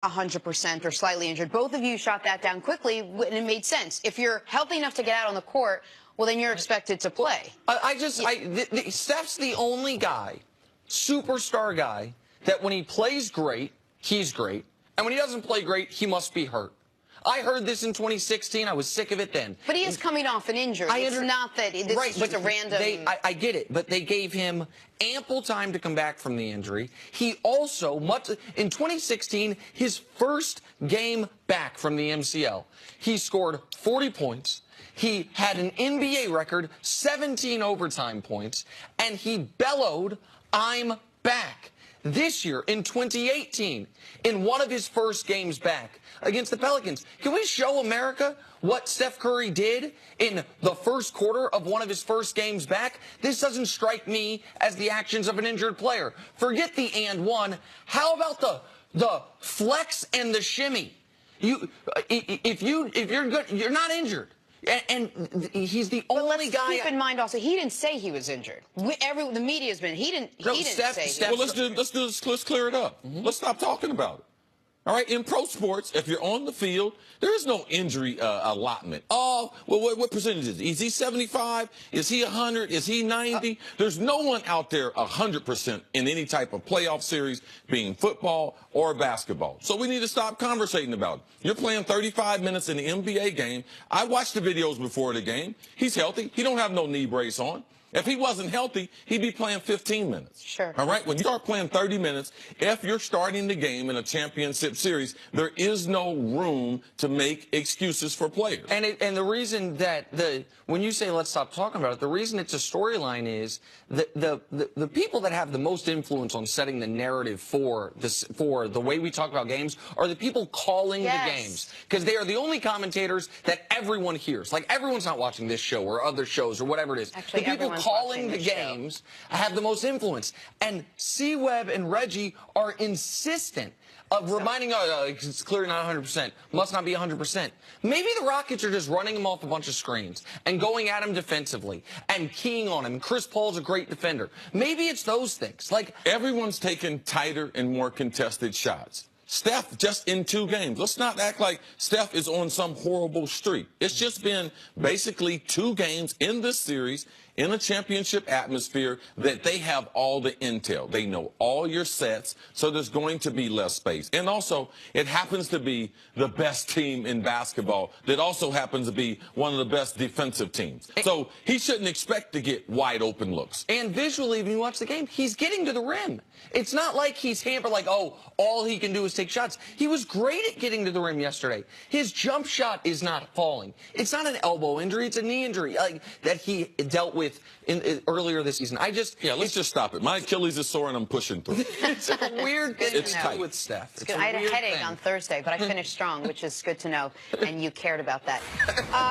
100% or slightly injured. Both of you shot that down quickly, and it made sense. If you're healthy enough to get out on the court, well, then you're expected to play. Steph's the only guy, superstar guy, that when he plays great, he's great. And when he doesn't play great, he must be hurt. I heard this in 2016. I was sick of it then. But he is coming off an injury. It's not that this is just a random... I get it, but they gave him ample time to come back from the injury. He also, in 2016, his first game back from the MCL, he scored 40 points. He had an NBA record, 17 overtime points, and he bellowed, "I'm back." This year, in 2018, in one of his first games back against the Pelicans, can we show America what Steph Curry did in the first quarter of one of his first games back? This doesn't strike me as the actions of an injured player. Forget the and one. How about the flex and the shimmy? If you're good, you're not injured. And he's the only guy. Keep in mind also, he didn't say he was injured. The media's been. He didn't say. Well, let's clear it up. Let's stop talking about it. All right, in pro sports, if you're on the field, there is no injury allotment. Oh, well, what percentage is he? Is he 75? Is he 100? Is he 90? There's no one out there 100% in any type of playoff series, being football or basketball. So we need to stop conversating about it. You're playing 35 minutes in the NBA game. I watched the videos before the game. He's healthy. He don't have no knee brace on. If he wasn't healthy, he'd be playing 15 minutes. Sure. All right? When you start playing 30 minutes, if you're starting the game in a championship series, there is no room to make excuses for players. And the reason that when you say let's stop talking about it, the reason it's a storyline is the people that have the most influence on setting the narrative for the way we talk about games are the people calling the games, because they are the only commentators that everyone hears. Like, everyone's not watching this show or other shows or whatever it is. Actually, the people calling the games have the most influence. And C-Web and Reggie are insistent of reminding us, it's clearly not 100%, must not be 100%. Maybe the Rockets are just running him off a bunch of screens and going at him defensively and keying on him. Chris Paul's a great defender. Maybe it's those things. Like, everyone's taking tighter and more contested shots. Steph, just in 2 games. Let's not act like Steph is on some horrible streak. It's just been basically 2 games in this series in a championship atmosphere that they have all the intel. They know all your sets, so there's going to be less space. And also, it happens to be the best team in basketball that also happens to be one of the best defensive teams. So he shouldn't expect to get wide open looks. And visually, when you watch the game, he's getting to the rim. It's not like he's hampered, like, oh, all he can do is take shots. He was great at getting to the rim yesterday. His jump shot is not falling. It's not an elbow injury. It's a knee injury that he dealt with earlier this season. Let's just stop it. My Achilles is sore and I'm pushing through. It's a weird thing it's tight with Steph. I had a headache on Thursday, but I finished strong, which is good to know, and you cared about that.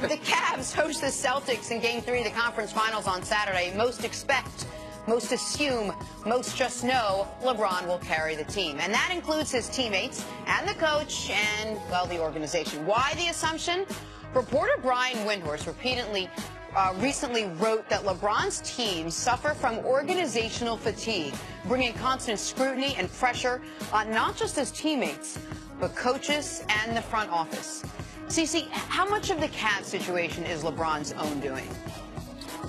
The Cavs host the Celtics in Game 3 of the conference finals on Saturday. Most expect, most assume, most just know LeBron will carry the team. And that includes his teammates and the coach and, well, the organization. Why the assumption? Reporter Brian Windhorst recently wrote that LeBron's teams suffer from organizational fatigue, bringing constant scrutiny and pressure on not just his teammates, but coaches and the front office. CeCe, how much of the Cavs situation is LeBron's own doing?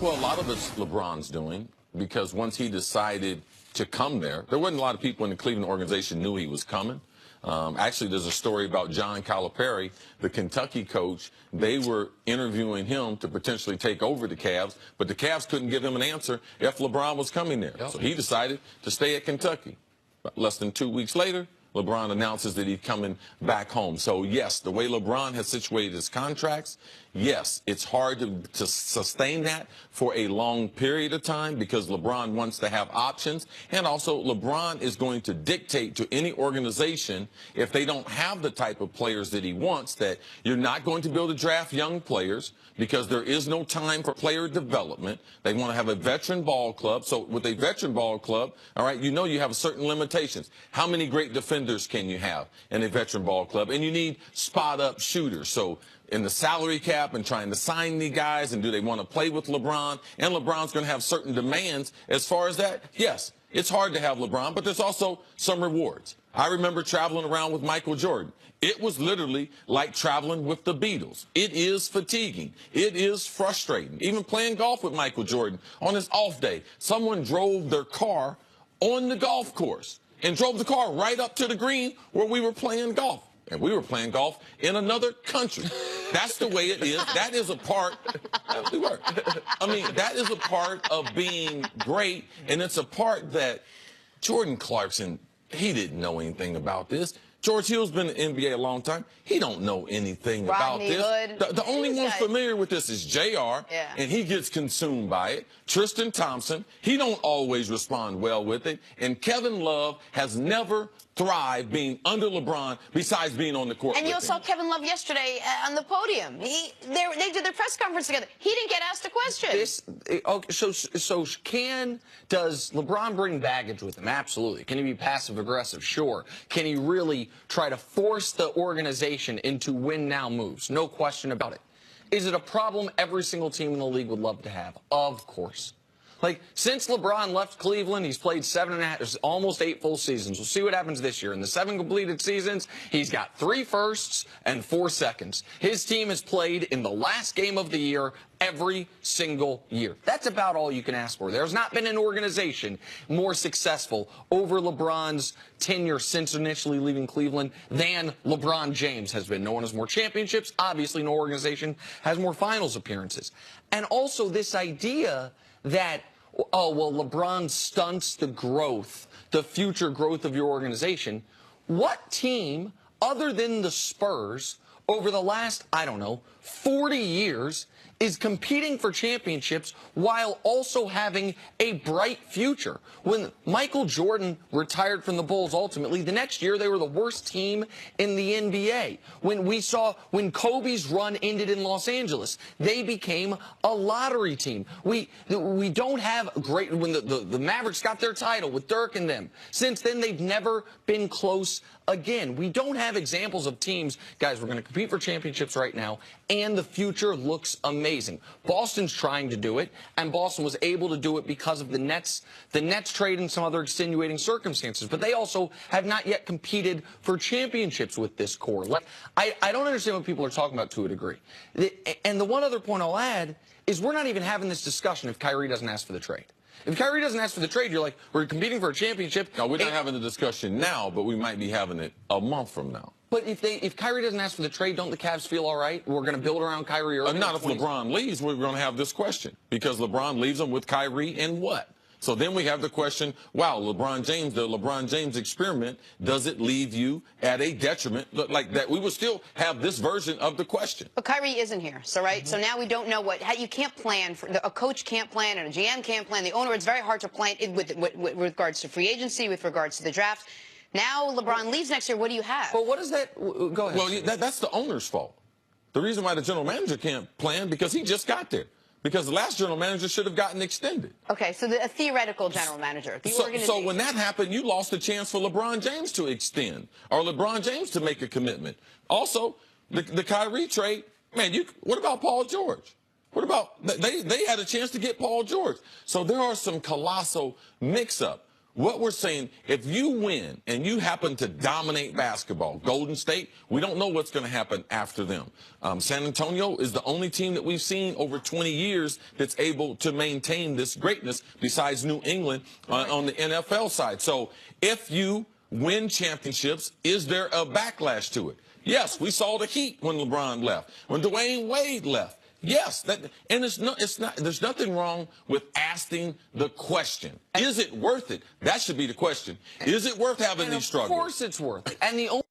Well, a lot of it's LeBron's doing, because once he decided to come there wasn't a lot of people in the Cleveland organization knew he was coming. Actually, there's a story about John Calipari, the Kentucky coach. They were interviewing him to potentially take over the Cavs, but the Cavs couldn't give him an answer if LeBron was coming there. So he decided to stay at Kentucky. But less than 2 weeks later, LeBron announces that he's coming back home. So, yes, the way LeBron has situated his contracts, yes, it's hard to sustain that for a long period of time, because LeBron wants to have options. And also, LeBron is going to dictate to any organization, if they don't have the type of players that he wants, that you're not going to be able to draft young players because there is no time for player development. They want to have a veteran ball club. So with a veteran ball club, all right, you know you have certain limitations. How many great defenders can you have in a veteran ball club? And you need spot-up shooters. So in the salary cap and trying to sign the guys, and do they want to play with LeBron? And LeBron's going to have certain demands as far as that. Yes, It's hard to have LeBron, but there's also some rewards. I remember traveling around with Michael Jordan. It was literally like traveling with the Beatles. It is fatiguing. It is frustrating. Even playing golf with Michael Jordan on his off day, someone drove their car on the golf course and drove the car right up to the green where we were playing golf. And we were playing golf in another country. That's the way it is. That is a part. We were. I mean, that is a part of being great, and it's a part that Jordan Clarkson, he didn't know anything about this. George Hill's been in the NBA a long time. He don't know anything about Rodney this. Hood. The only one familiar with this is JR, and he gets consumed by it. Tristan Thompson, he don't always respond well with it. And Kevin Love has never thrived being under LeBron besides being on the court. And you saw Kevin Love yesterday on the podium. They did their press conference together. He didn't get asked a question. Does LeBron bring baggage with him? Absolutely. Can he be passive aggressive? Sure. Can he really try to force the organization into win now moves? No question about it. Is it a problem every single team in the league would love to have? Of course. Like, since LeBron left Cleveland, he's played 7.5, almost 8 full seasons. We'll see what happens this year. In the 7 completed seasons, he's got 3 firsts and 4 seconds. His team has played in the last game of the year every single year. That's about all you can ask for. There's not been an organization more successful over LeBron's tenure since initially leaving Cleveland than LeBron James has been. No one has more championships. Obviously, no organization has more finals appearances. And also this idea that, oh, well, LeBron stunts the growth, the future growth of your organization. What team, other than the Spurs, over the last, I don't know, 40 years, is competing for championships while also having a bright future? When Michael Jordan retired from the Bulls ultimately, the next year they were the worst team in the NBA. When Kobe's run ended in Los Angeles, they became a lottery team. We don't have great, when the Mavericks got their title with Dirk and them, since then they've never been close again. We don't have examples of teams, guys, we're going to compete for championships right now, and the future looks amazing. Boston's trying to do it, and Boston was able to do it because of the Nets trade and some other extenuating circumstances. But they also have not yet competed for championships with this core. I don't understand what people are talking about to a degree. And the one other point I'll add is we're not even having this discussion if Kyrie doesn't ask for the trade. If Kyrie doesn't ask for the trade, you're like, we're competing for a championship. No, we're not having the discussion now, but we might be having it a month from now. But if Kyrie doesn't ask for the trade, don't the Cavs feel all right? We're going to build around Kyrie early. Not if LeBron leaves, we're going to have this question. Because LeBron leaves them with Kyrie and what? So then we have the question, wow, the LeBron James experiment, does it leave you at a detriment? Like that, we will still have this version of the question. But Kyrie isn't here, so right? So now we don't know you can't plan, a coach can't plan and a GM can't plan. The owner, it's very hard to plan with regards to free agency, with regards to the draft. Now LeBron leaves next year, what do you have? Well, what is that? Go ahead. Well, that's the owner's fault. The reason why the general manager can't plan, because he just got there. Because the last general manager should have gotten extended. Okay, so a theoretical general manager. So when that happened, you lost a chance for LeBron James to extend or LeBron James to make a commitment. Also, the Kyrie trade, man, what about Paul George? What about, they had a chance to get Paul George. So there are some colossal mix-up. What we're saying, if you win and you happen to dominate basketball, Golden State, we don't know what's going to happen after them. San Antonio is the only team that we've seen over 20 years that's able to maintain this greatness besides New England on the NFL side. So if you win championships, is there a backlash to it? Yes, we saw the Heat when LeBron left, when Dwayne Wade left. Yes, there's nothing wrong with asking the question. Is it worth it? That should be the question. Is it worth having these struggles? Of course it's worth it. And the only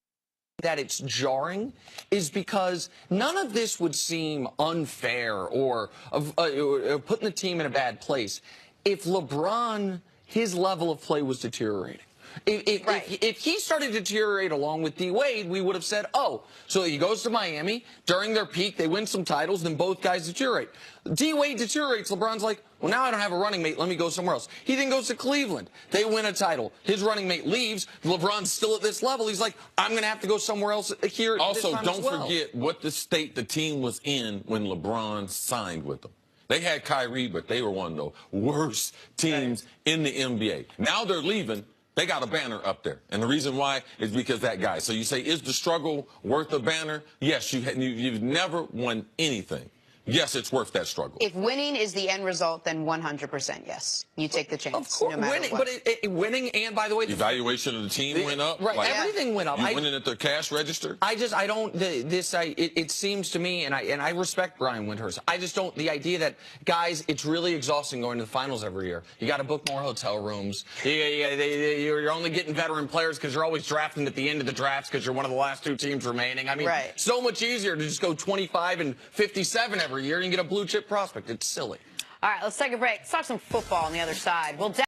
that it's jarring is because none of this would seem unfair or putting the team in a bad place if LeBron, his level of play was deteriorating. If he started to deteriorate along with D. Wade, we would have said, oh, so he goes to Miami, during their peak, they win some titles, then both guys deteriorate. D. Wade deteriorates, LeBron's like, well, now I don't have a running mate, let me go somewhere else. He then goes to Cleveland, they win a title, his running mate leaves, LeBron's still at this level, he's like, I'm going to have to go somewhere else here. Also, don't forget what the state the team was in when LeBron signed with them. They had Kyrie, but they were one of the worst teams in the NBA. Now they're leaving. They got a banner up there. And the reason why is because that guy. So you say, is the struggle worth a banner? Yes, you've never won anything. Yes, it's worth that struggle. If winning is the end result, then 100% yes. You take the chance. Of course, no matter winning, what. but winning, and by the way, Evaluation of the team went up. Right, Like, everything went up. You winning at the cash register? It seems to me, and I respect Brian Windhorst. I just don't, the idea that, guys, it's really exhausting going to the finals every year. You got to book more hotel rooms. You're only getting veteran players because you're always drafting at the end of the drafts because you're one of the last 2 teams remaining. I mean, so much easier to just go 25 and 57 every year and get a blue chip prospect. It's silly. All right, let's take a break. Let's talk some football on the other side. We'll